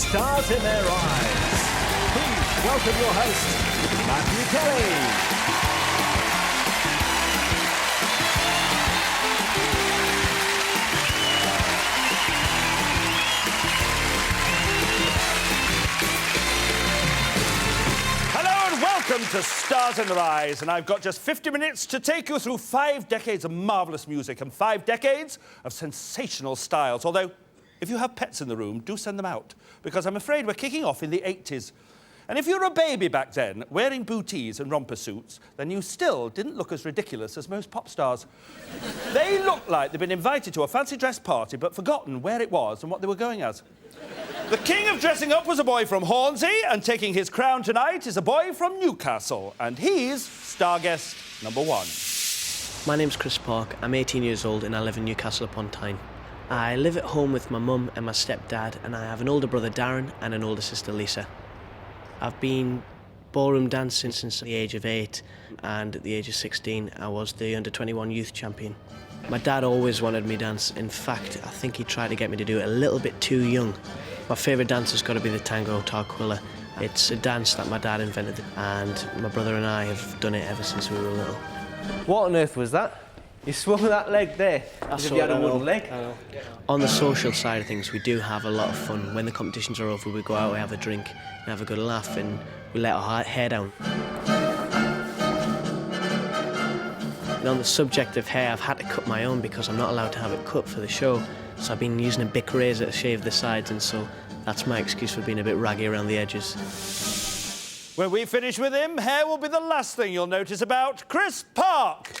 Stars in Their Eyes. Please welcome your host, Matthew Kelly. Welcome to Stars in Their Eyes, and I've got just 50 minutes to take you through 5 decades of marvellous music and 5 decades of sensational styles. Although, if you have pets in the room, do send them out, because I'm afraid we're kicking off in the 80s. And if you were a baby back then, wearing booties and romper suits, then you still didn't look as ridiculous as most pop stars. They looked like they'd been invited to a fancy dress party but forgotten where it was and what they were going as. The king of dressing up was a boy from Hornsey, and taking his crown tonight is a boy from Newcastle, and he's star guest number 1. My name's Chris Park. I'm 18 years old and I live in Newcastle upon Tyne. I live at home with my mum and my stepdad, and I have an older brother Darren and an older sister Lisa. I've been ballroom dancing since the age of 8, and at the age of 16 I was the under-21 youth champion. My dad always wanted me to dance. In fact, I think he tried to get me to do it a little bit too young. My favourite dance has got to be the Tango Tarquilla. It's a dance that my dad invented, and my brother and I have done it ever since we were little. What on earth was that? You swung that leg there as if you had a wooden leg. I know. On the social side of things, we do have a lot of fun. When the competitions are over, we go out, we have a drink, and have a good laugh, and we let our hair down. And on the subject of hair, I've had to cut my own because I'm not allowed to have it cut for the show. So I've been using a Bic razor to shave the sides, and so that's my excuse for being a bit raggy around the edges. When we finish with him, hair will be the last thing you'll notice about Chris Park.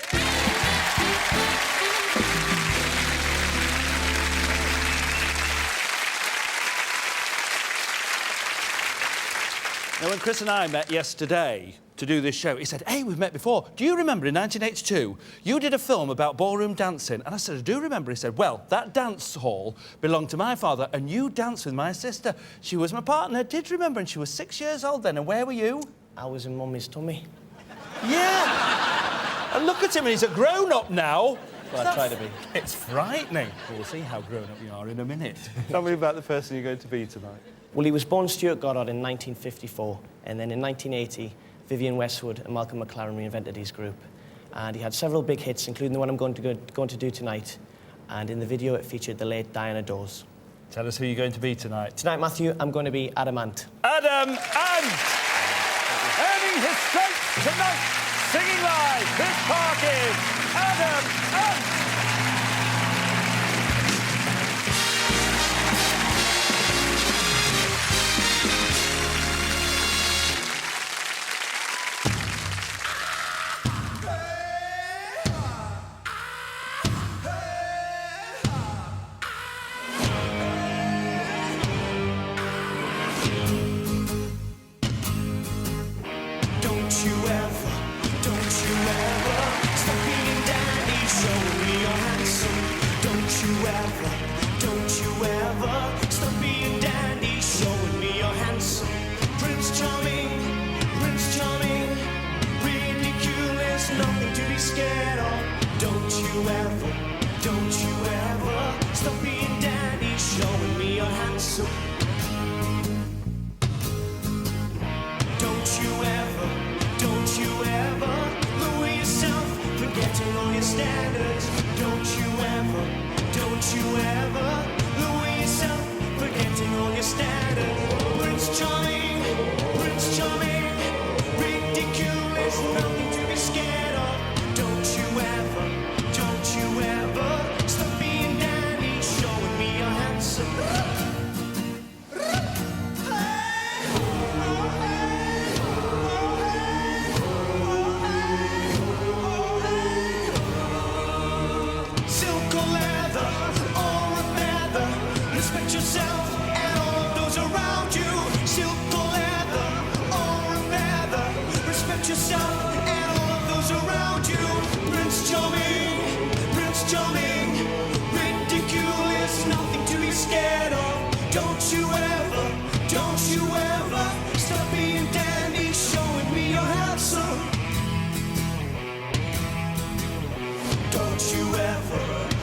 Now, when Chris and I met yesterday to do this show, he said, hey, we've met before. Do you remember in 1982, you did a film about ballroom dancing? And I said, I do remember. He said, well, that dance hall belonged to my father, and you danced with my sister. She was my partner. I did remember, and she was 6 years old then. And where were you? I was in Mummy's tummy. Yeah. And look at him, and he's a grown-up now. Well, I try to be. It's frightening. We'll see how grown-up you are in a minute. Tell me about the person you're going to be tonight. Well, he was born Stuart Goddard in 1954, and then in 1980, Vivienne Westwood and Malcolm McLaren reinvented his group. And he had several big hits, including the one I'm going to do tonight. And in the video, it featured the late Diana Dawes. Tell us who you're going to be tonight. Tonight, Matthew, I'm going to be Adam Ant. Adam Ant! Earning his stripes tonight, singing live, Chris Park is Adam Ant!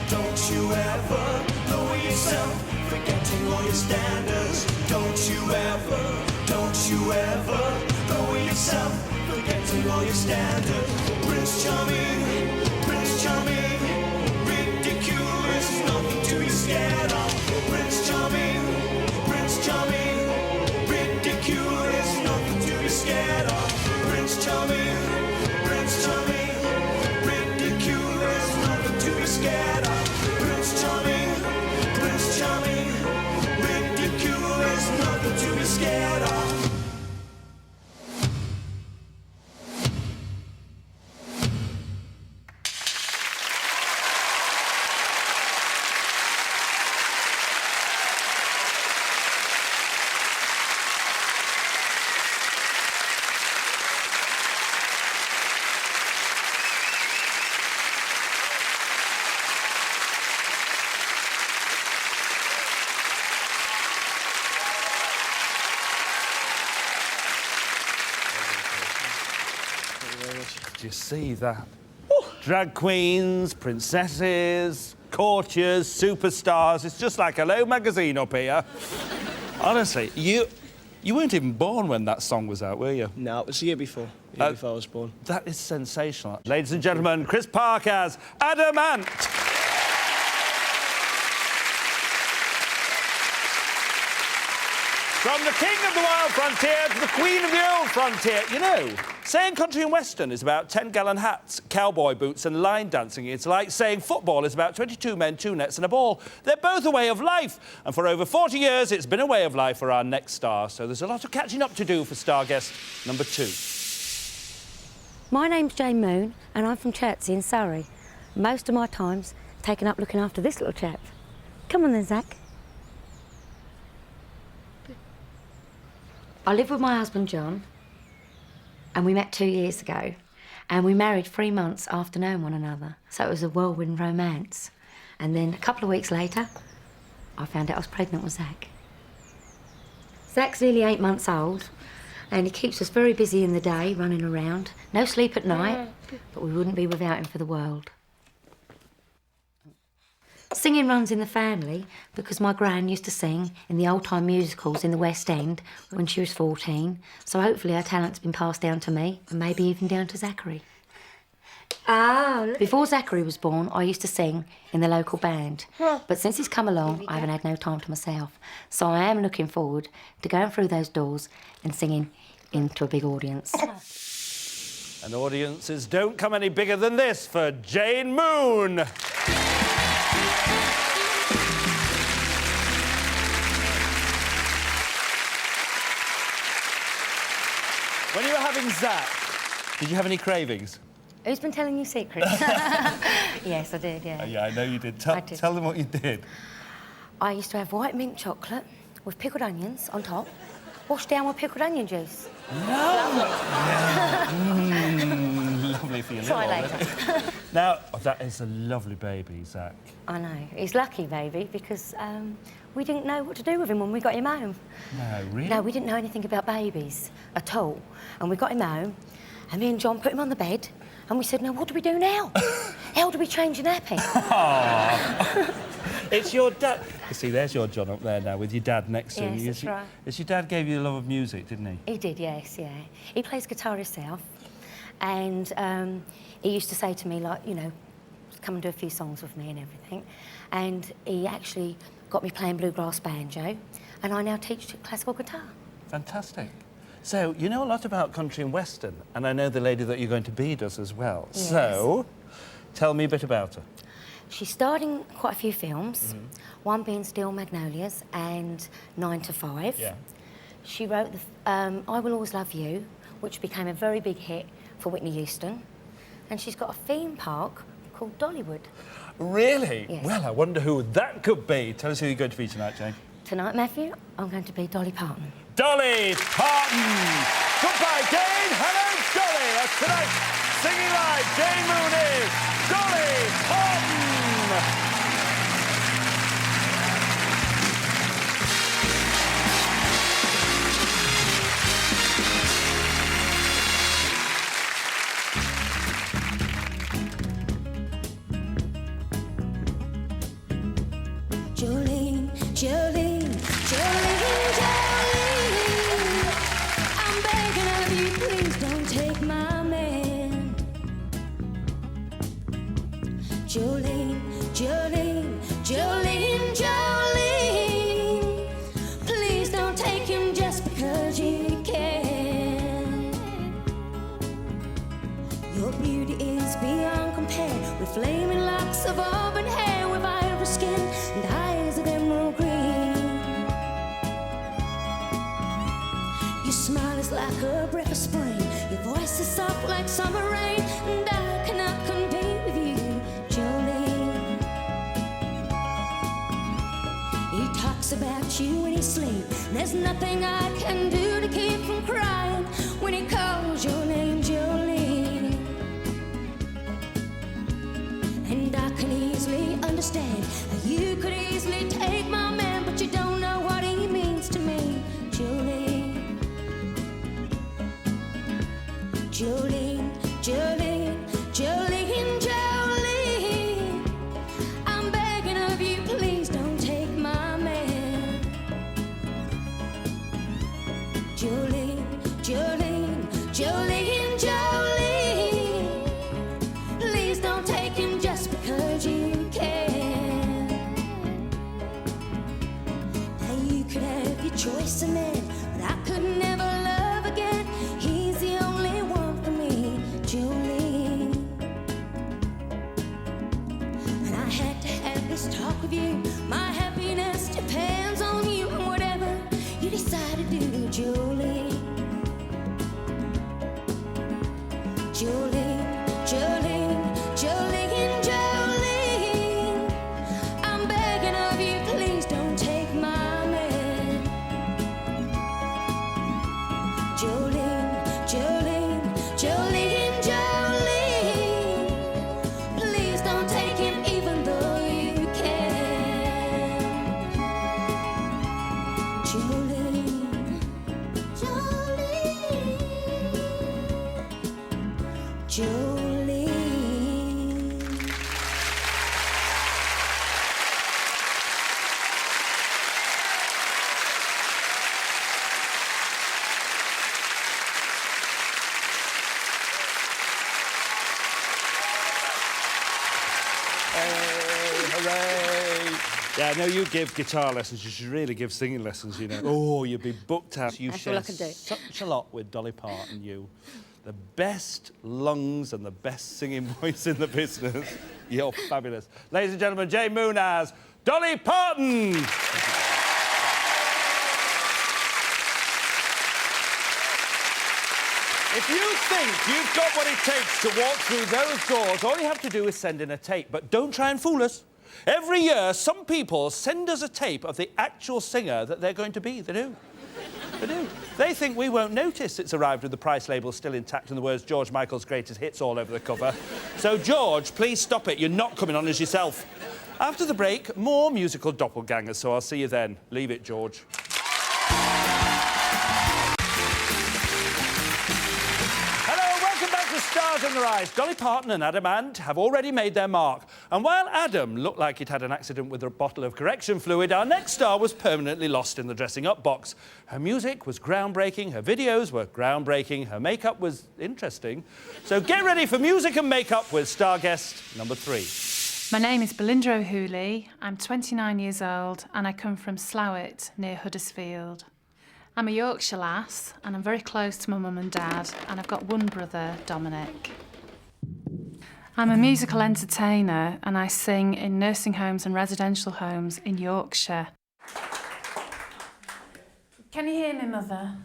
Don't you ever lower yourself, forgetting all your standards. Don't you don't you ever go yourself, forgetting all your standards. Prince Charming, ridiculous, nothing to be scared of. Prince Charming, ridiculous, nothing to be scared of. Prince Charming, ridiculous, nothing to be scared of. Prince Charming, ridiculous, nothing to be scared of. Do you see that? Drag queens, princesses, courtiers, superstars. It's just like Hello Magazine up here. Honestly, you weren't even born when that song was out, were you? No, it was the year before. The year before I was born. That is sensational. Ladies and gentlemen, Chris Park as Adamant. From the king of the wild frontier to the queen of the old frontier. You know, saying country and western is about 10-gallon hats, cowboy boots and line dancing. It's like saying football is about 22 men, 2 nets and a ball. They're both a way of life. And for over 40 years, it's been a way of life for our next star. So there's a lot of catching up to do for star guest number 2. My name's Jane Moon and I'm from Chertsey in Surrey. Most of my time's taken up looking after this little chap. Come on then, Zach. I live with my husband, John, and we met 2 years ago, and we married 3 months after knowing one another, so it was a whirlwind romance. And then a couple of weeks later, I found out I was pregnant with Zach. Zach's nearly 8 months old, and he keeps us very busy in the day, running around. No sleep at night, but we wouldn't be without him for the world. Singing runs in the family because my gran used to sing in the old-time musicals in the West End when she was 14, so hopefully her talent's been passed down to me and maybe even down to Zachary. Before Zachary was born, I used to sing in the local band, but since he's come along, I haven't had no time to myself, so I am looking forward to going through those doors and singing into a big audience. And audiences don't come any bigger than this for Jane Moon. When you were having Zach, did you have any cravings? Who's been telling you secrets? Yes, I did, yeah. Yeah, I know you did. I did. Tell them what you did. I used to have white mint chocolate with pickled onions on top, washed down with pickled onion juice. Lovely for your Try liver, later. isn't it? Now, that is a lovely baby, Zach. I know. He's lucky, baby, because we didn't know what to do with him when we got him home. No, really? No, we didn't know anything about babies at all. And we got him home, and me and John put him on the bed, and we said, now, what do we do now? How do we change a nappy? It's your dad. You see, there's your John up there now with your dad next to him. Yes, that's right. It's your dad gave you the love of music, didn't he? He did, yes, yeah. He plays guitar himself, and he used to say to me, like, you know, come and do a few songs with me and everything. And he actually got me playing bluegrass banjo, and I now teach classical guitar. Fantastic. So, you know a lot about country and western, and I know the lady that you're going to be does as well. Yes. So, tell me a bit about her. She's starred in quite a few films, one being Steel Magnolias and 9 to 5. Yeah. She wrote I Will Always Love You, which became a very big hit for Whitney Houston. And she's got a theme park called Dollywood. Really? Yes. Well, I wonder who that could be. Tell us who you're going to be tonight, Jane. Tonight, Matthew, I'm going to be Dolly Parton. Dolly Parton! Goodbye, Jane! Hello, Dolly! That's tonight, singing live, Jane Moon is Dolly Parton! Jolene, Jolene, Jolene, Jolene. Jolene, Jolene, Jolene, Jolene. Please don't take him just because you can. Your beauty is beyond compare, with flaming locks of auburn hair, with ivory skin and eyes of emerald green. Your smile is like a breath of spring, your voice is soft like summer rain, and I cannot compete with you, Jolene. He talks about you when he sleeps, there's nothing I can do to keep from crying when he calls your name, Jolene. And I can easily understand how you could easily take my man, but you don't know what he means to me, Jolene. Jolene, Jolene, Jolene, Jolene. I'm begging of you, please don't take my man. Jolene, Jolene, Jolene, Jolene. Please don't take him just because you can. Now you could have your choice of men, but I could never love again. He's the only one for me, Jolene. And I had to have this talk with you. My happiness depends on you and whatever you decide to do, Jolene. Jolene, Jolene, Jolene, Jolene. I'm begging of you, please don't take my man. Jolene, Jolene, Jolene, Jolene. Please don't take him even though you can. Jolene, Jolene, Jolene. Hooray! Yeah, no, you give guitar lessons. You should really give singing lessons, you know. Oh, you'd be booked out. You That's all share I can do. such a lot with Dolly Parton, you. The best lungs and the best singing voice in the business. You're fabulous. Ladies and gentlemen, Jay Moon as Dolly Parton! If you think you've got what it takes to walk through those doors, all you have to do is send in a tape. But don't try and fool us. Every year, some people send us a tape of the actual singer that they're going to be. They do. They do. They think we won't notice it's arrived with the price label still intact and the words George Michael's greatest hits all over the cover. So, George, please stop it. You're not coming on as yourself. After the break, more musical doppelgangers, so I'll see you then. Leave it, George. Stars in their eyes. Dolly Parton and Adam Ant have already made their mark. And while Adam looked like he'd had an accident with a bottle of correction fluid, our next star was permanently lost in the dressing-up box. Her music was groundbreaking, her videos were groundbreaking, her makeup was interesting. So get ready for music and makeup with star guest number 3. My name is Belinda O'Hooley. I'm 29 years old and I come from Slowett, near Huddersfield. I'm a Yorkshire lass and I'm very close to my mum and dad, and I've got one brother, Dominic. I'm a musical entertainer and I sing in nursing homes and residential homes in Yorkshire. Can you hear me, Mother?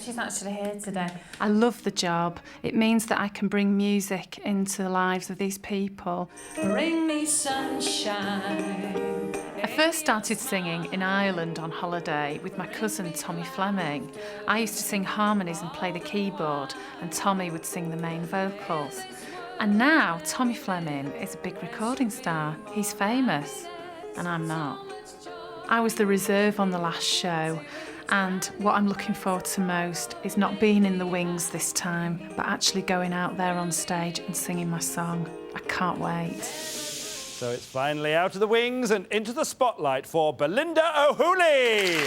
She's actually here today. I love the job. It means that I can bring music into the lives of these people. Bring me sunshine. I first started singing in Ireland on holiday with my cousin Tommy Fleming. I used to sing harmonies and play the keyboard, and Tommy would sing the main vocals. And now Tommy Fleming is a big recording star. He's famous, and I'm not. I was the reserve on the last show, and what I'm looking forward to most is not being in the wings this time, but actually going out there on stage and singing my song. I can't wait. So it's finally out of the wings and into the spotlight for Belinda O'Hooley.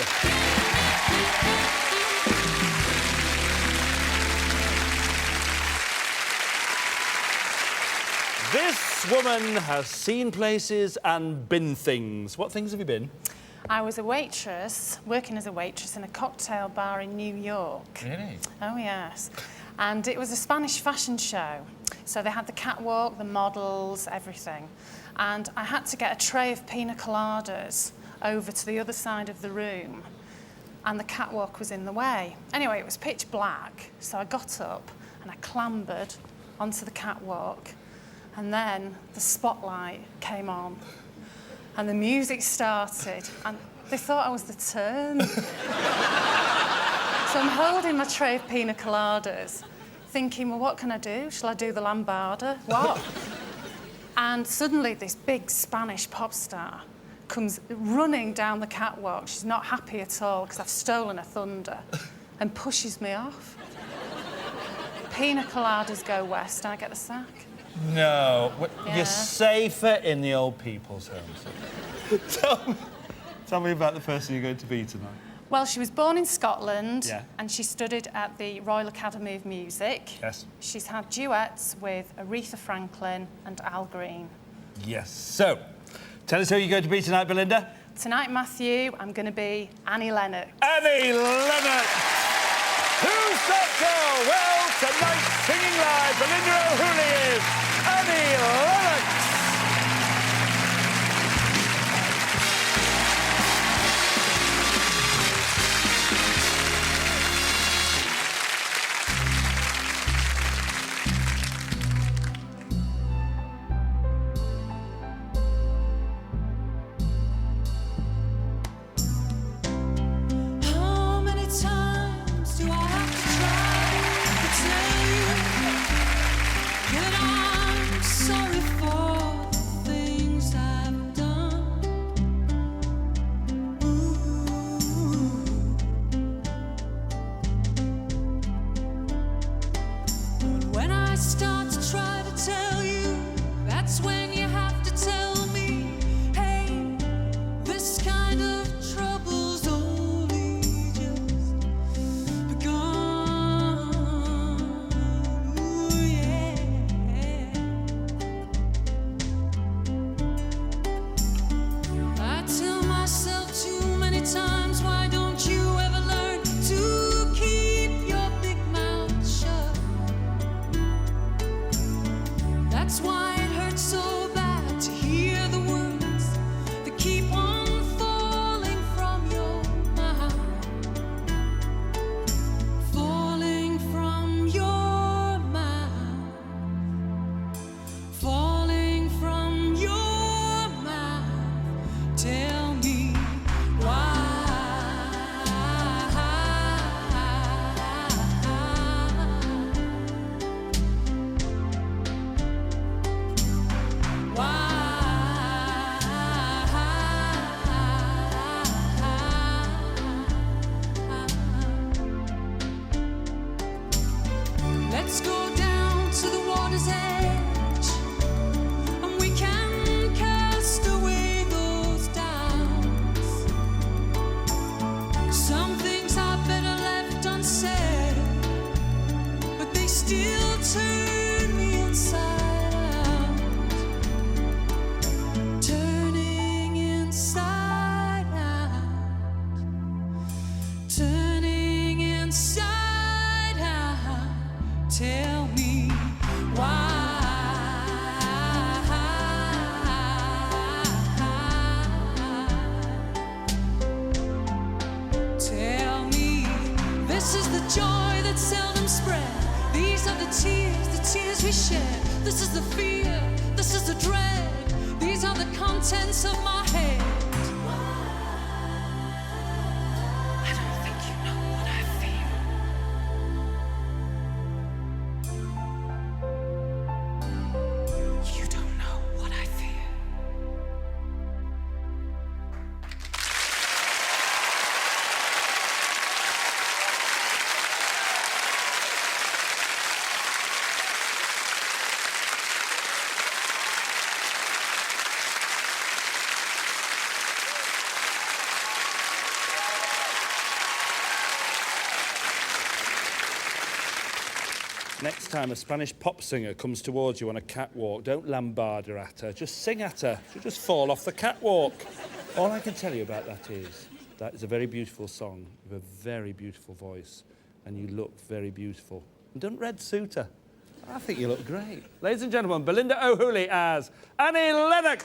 This woman has seen places and been things. What things have you been? I was a waitress, working as a waitress in a cocktail bar in New York. Really? Oh, yes. And it was a Spanish fashion show. So they had the catwalk, the models, everything. And I had to get a tray of pina coladas over to the other side of the room. And the catwalk was in the way. Anyway, it was pitch black. So I got up and I clambered onto the catwalk. And then the spotlight came on. And the music started, and they thought I was the turn. So I'm holding my tray of pina coladas, thinking, well, what can I do? Shall I do the lambada? What? And suddenly this big Spanish pop star comes running down the catwalk. She's not happy at all, because I've stolen her thunder, and pushes me off. Pina coladas go west, and I get the sack. No. Yeah. You're safer in the old people's homes. Tell me about the person you're going to be tonight. Well, she was born in Scotland, Yeah. and she studied at the Royal Academy of Music. Yes. She's had duets with Aretha Franklin and Al Green. Yes. So, tell us who you're going to be tonight, Belinda. Tonight, Matthew, I'm going to be Annie Lennox. Annie Lennox. Who's that girl? Well, tonight singing live, Belinda O'Hooley is Annie Lennox. How many times do I have to try to tell you that I'm sorry for the things I've done? But when I start to try to tell you, that's when you have to tell me, hey, this kind of trouble's only just begun. Ooh, yeah. I tell myself too many times, why don't you ever learn to keep your big mouth shut? That's why it hurts so bad to hear the words that keep on falling from your mouth. Falling from your mouth. Falling from your mouth. Tell me why. Let's go down to the water's edge, and we can cast away those doubts. Some things are better left unsaid, but they still turn me inside out. Turning inside out. Turning inside out. Tell me why. Tell me, this is the joy that's seldom spread. These are the tears we shed. This is the fear, this is the dread. These are the contents of my head. I don't think you know what I feel. You don't know what I fear. Next time a Spanish pop singer comes towards you on a catwalk, don't lambard her at her. Just sing at her. She'll just fall off the catwalk. All I can tell you about that is a very beautiful song with a very beautiful voice, and you look very beautiful. And don't red suit her. I think you look great. Ladies and gentlemen, Belinda O'Hooley as Annie Lennox.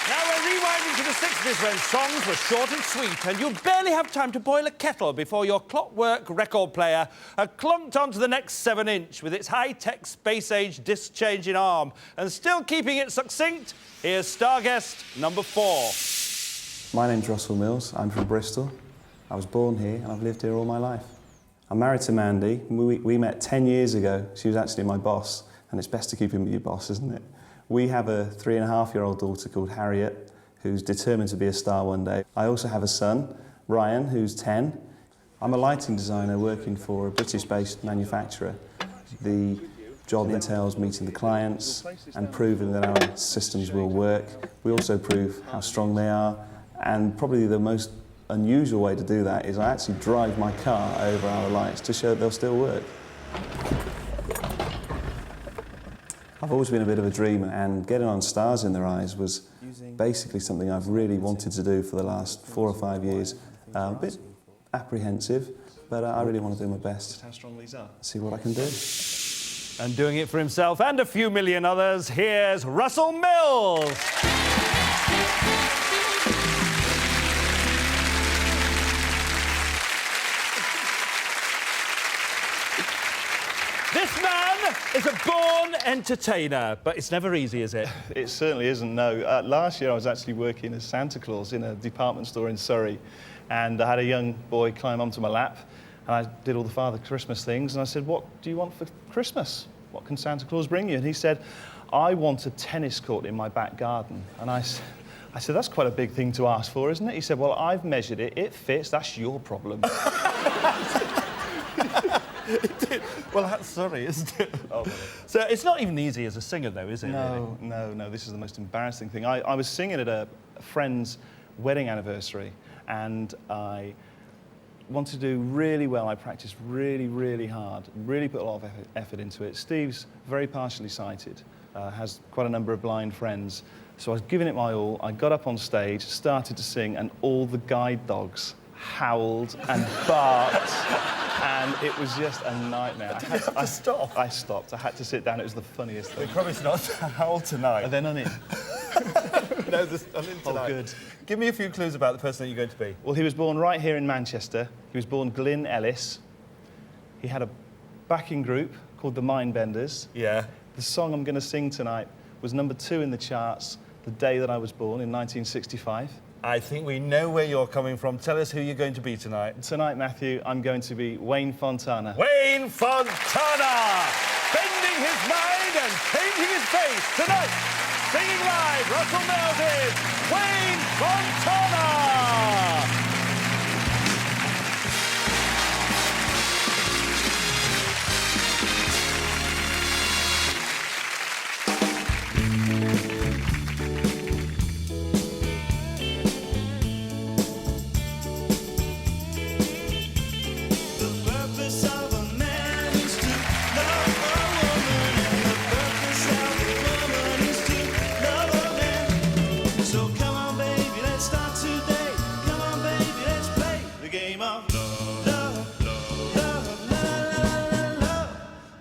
Now we're rewinding to the 60s when songs were short and sweet and you'd barely have time to boil a kettle before your clockwork record player had clunked onto the next 7-inch with its high-tech space-age disc-changing arm. And still keeping it succinct, here's star guest number 4. My name's Russell Mills. I'm from Bristol. I was born here and I've lived here all my life. I'm married to Mandy. We met 10 years ago. She was actually my boss, and it's best to keep him with your boss, isn't it? We have a 3.5-year-old daughter called Harriet, who's determined to be a star one day. I also have a son, Ryan, who's 10. I'm a lighting designer working for a British-based manufacturer. The job entails meeting the clients and proving that our systems will work. We also prove how strong they are, and probably the most unusual way to do that is I actually drive my car over our lights to show that they'll still work. I've always been a bit of a dreamer, and getting on Stars in Their Eyes was basically something I've really wanted to do for the last 4 or 5 years. A bit apprehensive, but I really want to do my best. How strong these are. See what I can do. And doing it for himself and a few million others, here's Russell Mills. This man is a born entertainer, but it's never easy, is it? It certainly isn't, no. Last year I was actually working as Santa Claus in a department store in Surrey, and I had a young boy climb onto my lap, and I did all the Father Christmas things, and I said, "What do you want for Christmas? What can Santa Claus bring you?" And he said, "I want a tennis court in my back garden." And I said, "That's quite a big thing to ask for, isn't it?" He said, "Well, I've measured it, it fits, that's your problem." Well, that's sorry, isn't it? Oh. So it's not even easy as a singer, though, is it? No, really? no, this is the most embarrassing thing. I was singing at a friend's wedding anniversary, and I wanted to do really well. I practiced really, really hard, really put a lot of effort into it. Steve's very partially sighted, has quite a number of blind friends, so I was giving it my all. I got up on stage, started to sing, and all the guide dogs howled and barked, and it was just a nightmare. I stopped. I stopped. I had to sit down. It was the funniest thing. They promised not to howl tonight. Are they not in? No, I'm in tonight. Oh, good. Give me a few clues about the person that you're going to be. Well, he was born right here in Manchester. He was born Glyn Ellis. He had a backing group called the Mindbenders. Yeah. The song I'm going to sing tonight was #2 in the charts the day that I was born in 1965. I think we know where you're coming from. Tell us who you're going to be tonight. Tonight, Matthew, I'm going to be Wayne Fontana. Wayne Fontana! Bending his mind and changing his face. Tonight, singing live, Russell Mills is Wayne Fontana!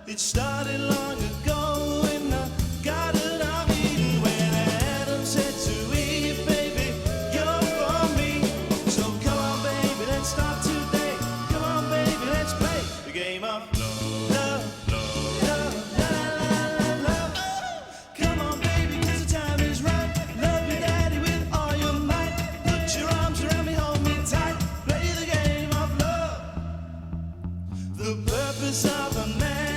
It started long ago in the Garden of Eden when Adam said to Eve, "Baby, you're for me." So come on, baby, let's start today. Come on, baby, let's play the game of love, love, love, love, love. Come on, baby, 'cause the time is right. Love your daddy with all your might. Put your arms around me, hold me tight. Play the game of love. The purpose of a man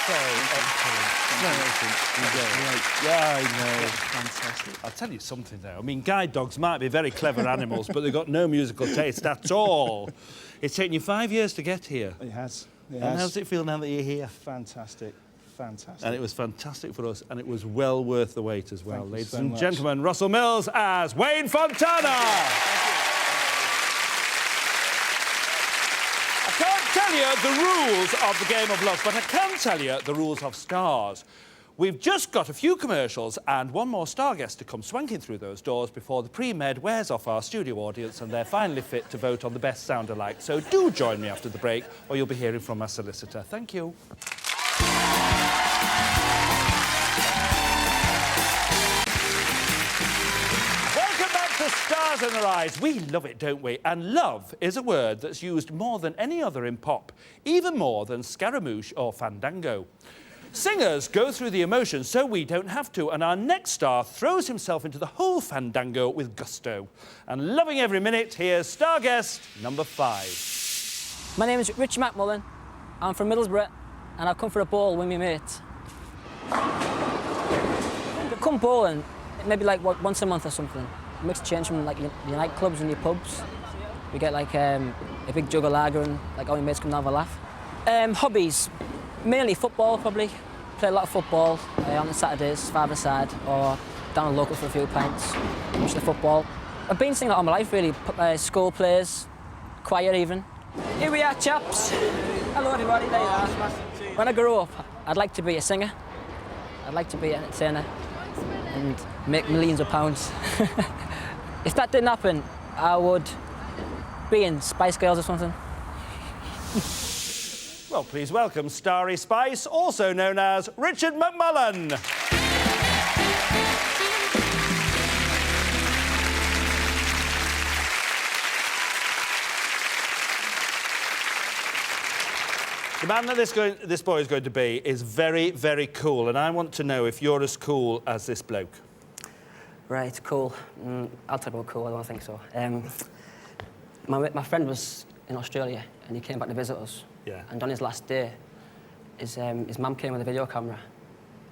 So excellent. Yeah, I know. Fantastic. I'll tell you something, though. I mean, guide dogs might be very clever animals, but they've got no musical taste at all. It's taken you 5 years to get here. It has. And how does it feel now that you're here? Fantastic. Fantastic. And it was fantastic for us, and it was well worth the wait as well. Thank you Ladies so and much. gentlemen, Russell Mills as Wayne Fontana. I can't tell you the rules of the game of love, but I can tell you the rules of stars. We've just got a few commercials and one more star guest to come swanking through those doors before the pre-med wears off our studio audience and they're finally fit to vote on the best sound alike. So do join me after the break, or you'll be hearing from our solicitor. Thank you. Welcome back to Stars in Their Eyes. We love it, don't we? And love is a word that's used more than any other in pop, even more than Scaramouche or Fandango. Singers go through the emotions so we don't have to, and our next star throws himself into the whole fandango with gusto. And loving every minute, here's star guest number 5. My name is Richie McMullen. I'm from Middlesbrough and I've come for a ball with my mates. We come bowling maybe like once a month or something. We mix change from like your nightclubs and your pubs. We get like a big jug of lager and like all my mates come down for a laugh. Hobbies, mainly football probably. Play a lot of football on the Saturdays, 5-a-side, or down the local for a few pints, watch the football. I've been singing all my life really, school plays, choir even. Here we are, chaps. Hello everybody, there you are. When I grow up, I'd like to be a singer. I'd like to be an entertainer and make millions of pounds. If that didn't happen, I would be in Spice Girls or something. Well, please welcome Starry Spice, also known as Richard McMullen. The man that this boy is going to be is very, very cool, and I want to know if you're as cool as this bloke. Right, cool. I'll talk about cool, I don't think so. My friend was in Australia and he came back to visit us. Yeah. And on his last day, his mum came with a video camera,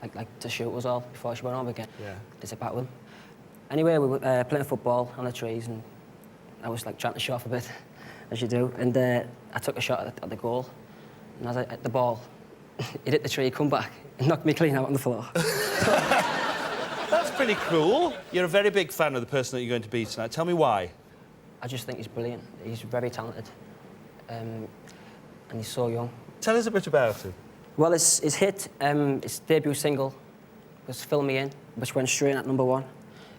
like to shoot us all before she went home again. Yeah. To sit back with him. Anyway, we were playing football on the trees and I was like trying to show off a bit, as you do. And I took a shot at the goal. And as I hit the ball, it hit the tree, come back, and knocked me clean out on the floor. That's pretty cool. You're a very big fan of the person that you're going to be tonight. Tell me why. I just think he's brilliant. He's very talented. And he's so young. Tell us a bit about him. Well, his hit, his debut single was Fill Me In, which went straight at #1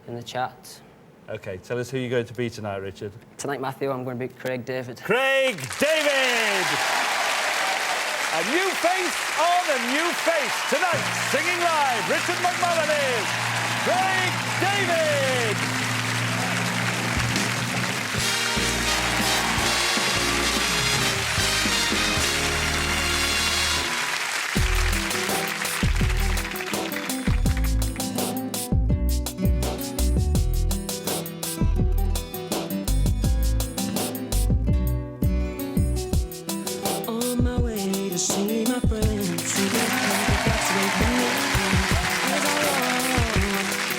in the charts. OK, tell us who you're going to be tonight, Richard. Tonight, Matthew, I'm going to be Craig David. Craig David! A new face on a new face. Tonight, singing live, Richard McMullen is Craig David! On my way to see my friends, who got that's way from me. As I walk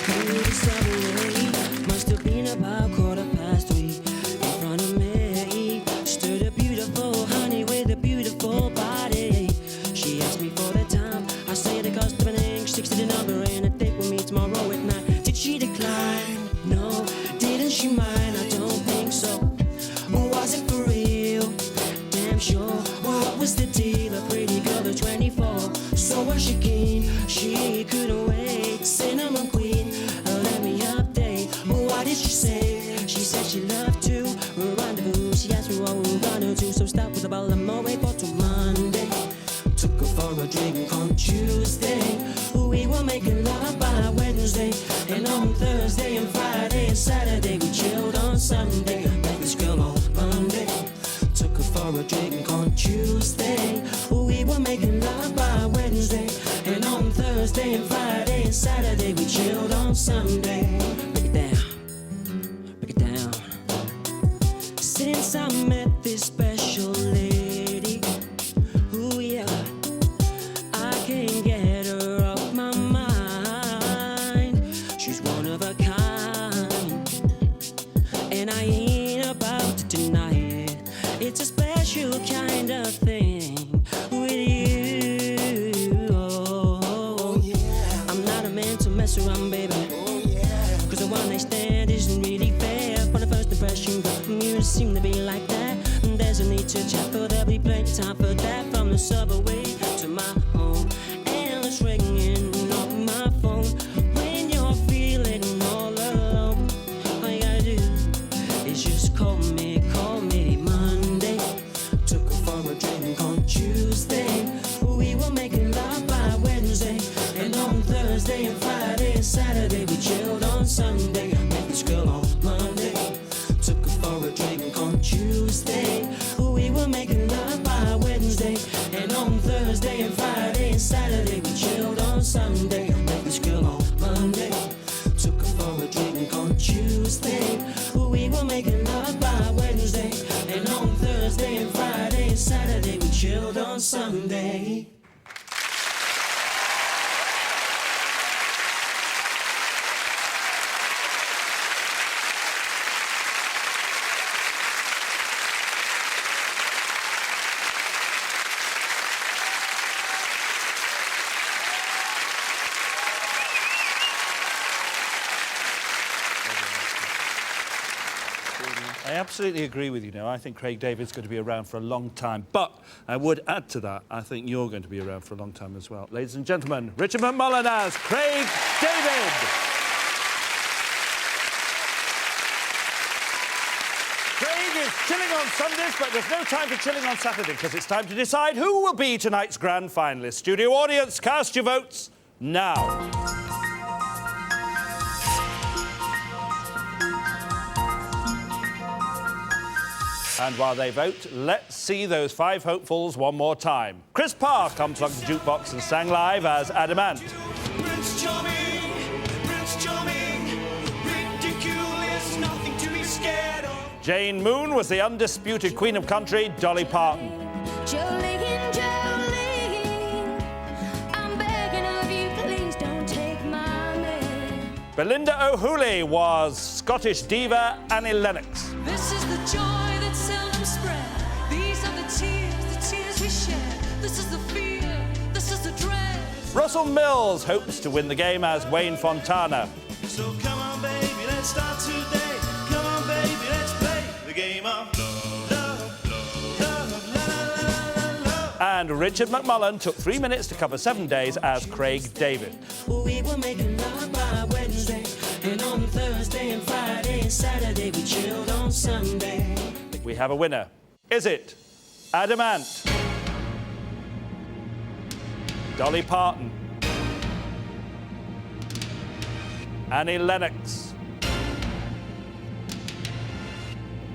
through the subway, must have been about 3:15. In front of me stood a beautiful honey with a beautiful body. She asked me for the time. I say the cost of an ink, 60 the number, and a date with me tomorrow at 9. Did she decline? No. Didn't she mind? I don't think so. Was it for real? Damn sure. What was the deal? A pretty girl at 24. So was she keen? She couldn't wait. Cinnamon queen, let me update. What did she say? She said she loved to rendezvous. She asked me what we were gonna do. So stop with the ball, I'm away for till Monday. Took her for a drink on Tuesday. We were making love by Wednesday. And on Thursday and Friday and Saturday we chilled on Sunday. Met this girl on Monday. Took her for a drink on Tuesday. We were making love by Wednesday. And on Thursday and Friday and Saturday we chilled on Sunday. Break it down. Break it down. Since I met this special lady, ooh yeah, kind of thing with you. Oh, yeah. I'm not a man to mess around, baby. Oh, yeah. Cause the one I stand isn't really fair. For the first impression, you seem to be like that. There's a need to chat, but there'll be plenty time for that. From the subway to my home, endless ringing off my phone. When you're feeling all alone, all you gotta do is just call me Monday. Took her for a drink on Tuesday. We were making love by Wednesday, and on Thursday and Friday and Saturday we chilled on Sunday. Met this girl on Monday. Took her for a drink on Tuesday. We were making love by Wednesday, and on Thursday and Friday and Saturday we chilled on Sunday. Met this girl on Monday. Took her for a drink on Tuesday. We were making love by Wednesday, and on Thursday and Friday and Saturday we chilled on Sunday. I absolutely agree with you now. I think Craig David's going to be around for a long time. But I would add to that, I think you're going to be around for a long time as well. Ladies and gentlemen, Richard McMullen as Craig David. Craig is chilling on Sundays, but there's no time for chilling on Saturday because it's time to decide who will be tonight's grand finalist. Studio audience, cast your votes now. And while they vote, let's see those 5 hopefuls one more time. Chris Park unplugged the jukebox and sang live as Adamant. Prince Charming, ridiculous, nothing to be scared of. Jane Moon was the undisputed queen of country, Dolly Parton. Jolene, Jolene, I'm begging of you, please don't take my man. Belinda O'Hooley was Scottish diva Annie Lennox. This is the joy that seldom spread. These are the tears we shed. This is the fear, this is the dread. Russell Mills hopes to win the game as Wayne Fontana. So come on, baby, let's start today. Come on, baby, let's play the game of love, love, love, love, love. And Richard McMullen took 3 minutes to cover 7 days as Craig David. We were making love by Wednesday, and on Thursday and Friday and Saturday we chilled on Sunday. We have a winner. Is it Adamant, Dolly Parton, Annie Lennox,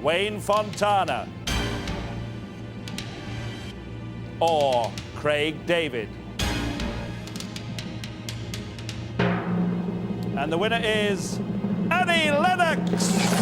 Wayne Fontana, or Craig David? And the winner is Annie Lennox!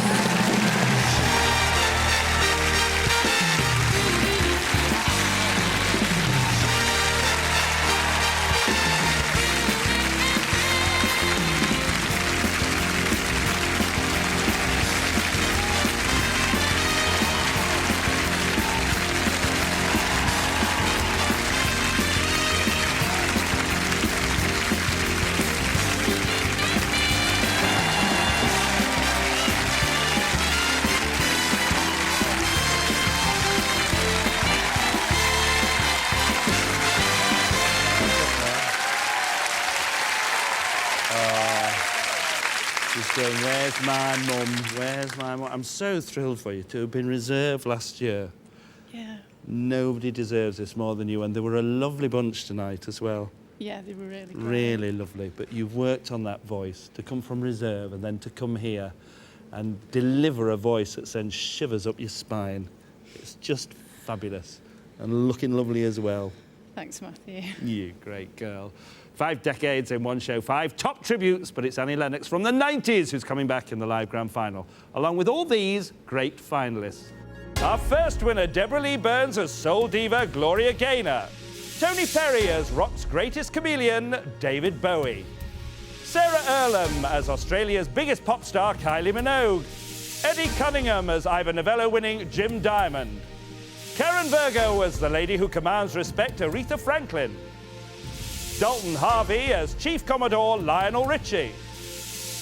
Going, where's my mum? Where's my mum? I'm so thrilled for you to have been reserved last year. Yeah. Nobody deserves this more than you, and they were a lovely bunch tonight as well. Yeah, they were really great. Really lovely, but you've worked on that voice to come from reserve and then to come here and deliver a voice that sends shivers up your spine. It's just fabulous and looking lovely as well. Thanks, Matthew. You great girl. 5 decades in one show, 5 top tributes, but it's Annie Lennox from the 90s who's coming back in the live grand final, along with all these great finalists. Our first winner, Deborah Lee Burns as soul diva Gloria Gaynor. Tony Perry as rock's greatest chameleon, David Bowie. Sarah Earlham as Australia's biggest pop star, Kylie Minogue. Eddie Cunningham as Ivor Novello winning Jim Diamond. Karen Virgo was the lady who commands respect, Aretha Franklin. Dalton Harvey as Chief Commodore Lionel Richie.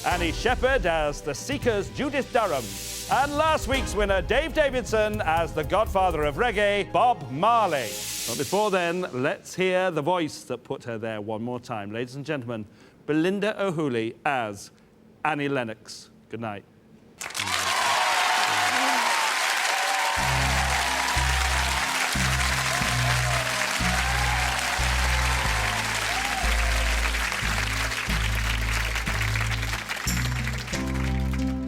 Annie Shepherd as The Seekers' Judith Durham. And last week's winner, Dave Davidson, as the godfather of reggae, Bob Marley. But before then, let's hear the voice that put her there one more time. Ladies and gentlemen, Belinda O'Hooley as Annie Lennox. Good night.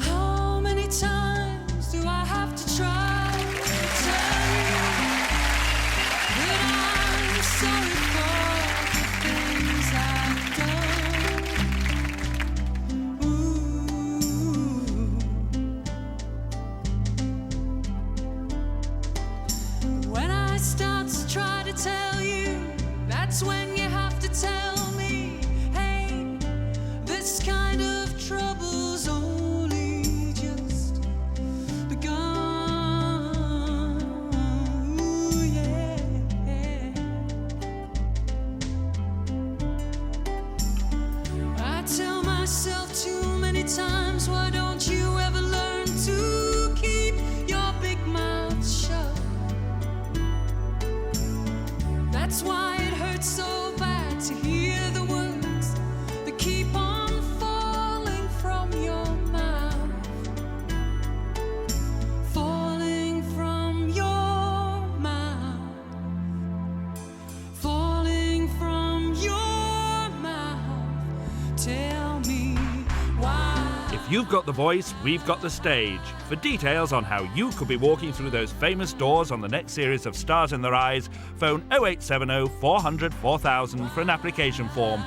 How many times do I have to try to tell you that I'm sorry for the things I've done? Ooh. When I start to try to tell you, that's when you have to tell me, hey, this kind of trouble's only just begun. Ooh, yeah. I tell myself too many times, why don't you ever learn to keep your big mouth shut? That's why it hurts so bad to hear the words that keep on falling from your mouth. Falling from your mouth. Falling from your mouth. Tell me why. If you've got the voice, we've got the stage. For details on how you could be walking through those famous doors on the next series of Stars in Their Eyes, phone 0870 400 4000 for an application form